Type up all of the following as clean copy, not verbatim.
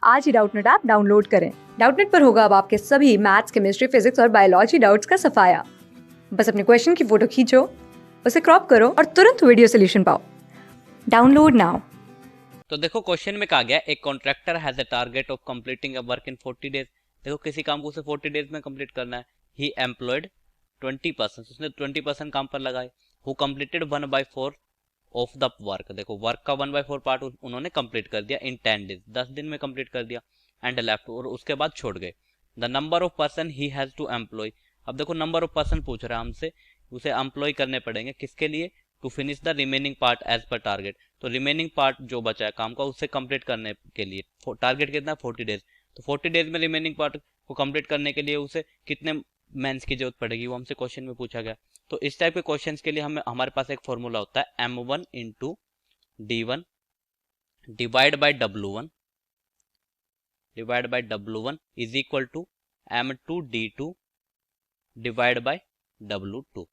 आज ही Doubtnut app download करें। Doubtnut पर होगा अब आपके सभी मैथ्स, केमिस्ट्री, फिजिक्स और बायोलॉजी डाउट्स का सफाया। बस अपने क्वेश्चन की फोटो खींचो, उसे क्रॉप करो और तुरंत वीडियो सोल्यूशन पाओ। Download now. तो देखो क्वेश्चन में कहा गया एक contractor has a target of completing a work in 40 days. देखो किसी काम को उसे 40 डेज में कंप्लीट करना है। ही एम्प्लॉयड 20%, उसने 20% काम पर लगाए। Who completed 1/4 of the work. देखो वर्क का 1/4 पार्ट उन्होंने कंप्लीट कर दिया इन 10 डेज, 10 दिन में कंप्लीट कर दिया। एंड लेफ्ट, और उसके बाद छोड़ गए। The number of person he has to employ. अब देखो नंबर ऑफ पर्सन पूछ रहा है हमसे, उसे एम्प्लॉय करने पड़ेंगे किसके लिए? To finish the remaining part as per target. तो रिमेनिंग पार्ट जो बचा है काम का उसे कंप्लीट करने के लिए टारगेट कितना है? 40 डेज। तो 40 डेज में रिमेनिंग पार्ट को कंप्लीट करने के लिए उसे कितने मेंस की जरूरत पड़ेगी, वो हमसे क्वेश्चन में पूछा गया। तो इस टाइप के क्वेश्चंस के लिए हमारे पास एक फॉर्मूला होता है m1 into d1 divide by w1 is equal to m2 d2 divide by w2।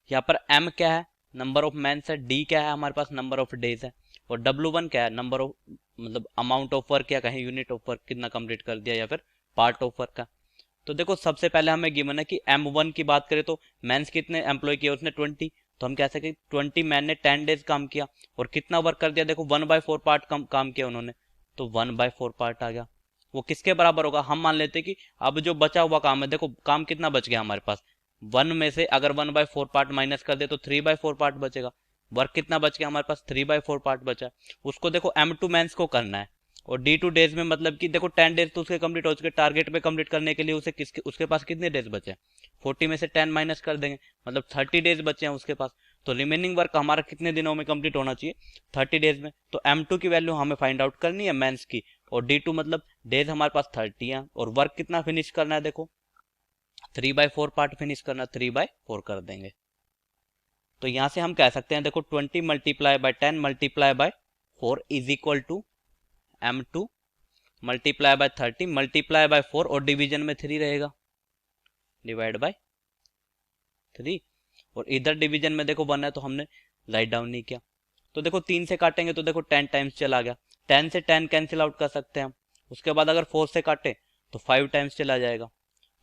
यहाँ पर m क्या है? नंबर ऑफ मैंस है। d क्या है? हमारे पास नंबर ऑफ डेज है। और w1 क्या है? नंबर ऑफ मतलब अमाउंट ऑफ वर्क, या कहें यूनिट ऑफ वर्क, कितना कंप्लीट कर दिया, या फिर पार्ट ऑफ वर्क का। तो देखो सबसे पहले हमें गिवन है कि m1 की बात करें तो मैंस कितने एम्प्लॉय किए? उसने 20। तो हम कह सकते हैं 20 मैन ने 10 डेज काम किया। और कितना वर्क कर दिया? देखो 1/4 पार्ट काम किया उन्होंने, तो 1/4 पार्ट आ गया। वो किसके बराबर होगा? हम मान लेते हैं कि अब जो बचा हुआ काम है, देखो काम कितना बच गया हमारे पास, 1 में से अगर 1/4 पार्ट माइनस कर दे तो 3/4 पार्ट बचेगा। वर्क कितना बच गया हमारे पास? 3/4 पार्ट बचा है। उसको देखो m2 मैंस को करना है। और D2 डेज में मतलब कि देखो 10 डेज तो उसके कंप्लीट हो चुके। टारगेट पे कंप्लीट करने के लिए उसके पास कितने डेज बचे? 40 में से 10 माइनस कर देंगे, मतलब 30 डेज बचे हैं उसके पास। तो रिमेनिंग वर्क हमारा कितने दिनों में कंप्लीट होना चाहिए? 30 डेज में। तो m2 की वैल्यू हमें फाइंड आउट करनी है मेंस की। और D2 मतलब डेज हमारे पास 30 है। और वर्क कितना फिनिश करना है? देखो 3/4 पार्ट फिनिश करना, 3/4 कर देंगे। तो यहां से हम कह सकते हैं, देखो 20 multiply by 10 multiply by 4 is equal to m2 multiply by 30 multiply by 4, और डिवीजन में 3 रहेगा, डिवाइड बाय 3। और इधर डिवीजन में देखो 1 है तो हमने राइट डाउन नहीं किया। तो देखो 3 से काटेंगे तो देखो 10 टाइम्स चला गया। 10 से 10 कैंसिल आउट कर सकते हैं हम। उसके बाद अगर 4 से काटे तो 5 टाइम्स चला जाएगा।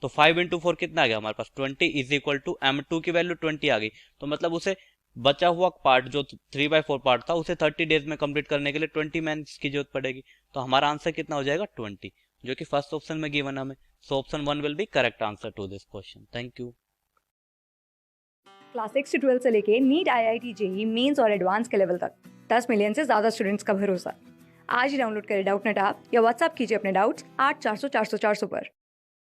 तो 5 इंटू 4 कितना आ गया हमारे पास? 20 इज इक्वल टू m2 की वैल्यू 20 आ गई। तो मतलब उसे बचा हुआ पार्ट जो 3/4 पार्ट था उसे 30 डेज में कंप्लीट करने के लिए 20 मैंस की जरूरत पड़ेगी। तो हमारा आंसर कितना हो जाएगा? 20, जो कि फर्स्ट ऑप्शन में गिवन है हमें। So option 1 will be correct answer to this question. Thank you. Class 6 से 12 से लेके नीट, IIT, JEE मेंस और एडवांस के लेवल तक 10 मिलियन से ज्यादा स्टूडेंट्स का भरोसा। आज ही डाउनलोड करें डाउटनेट ऐप या व्हाट्सएप कीजिए अपने डाउट्स 8400 400 400 पर।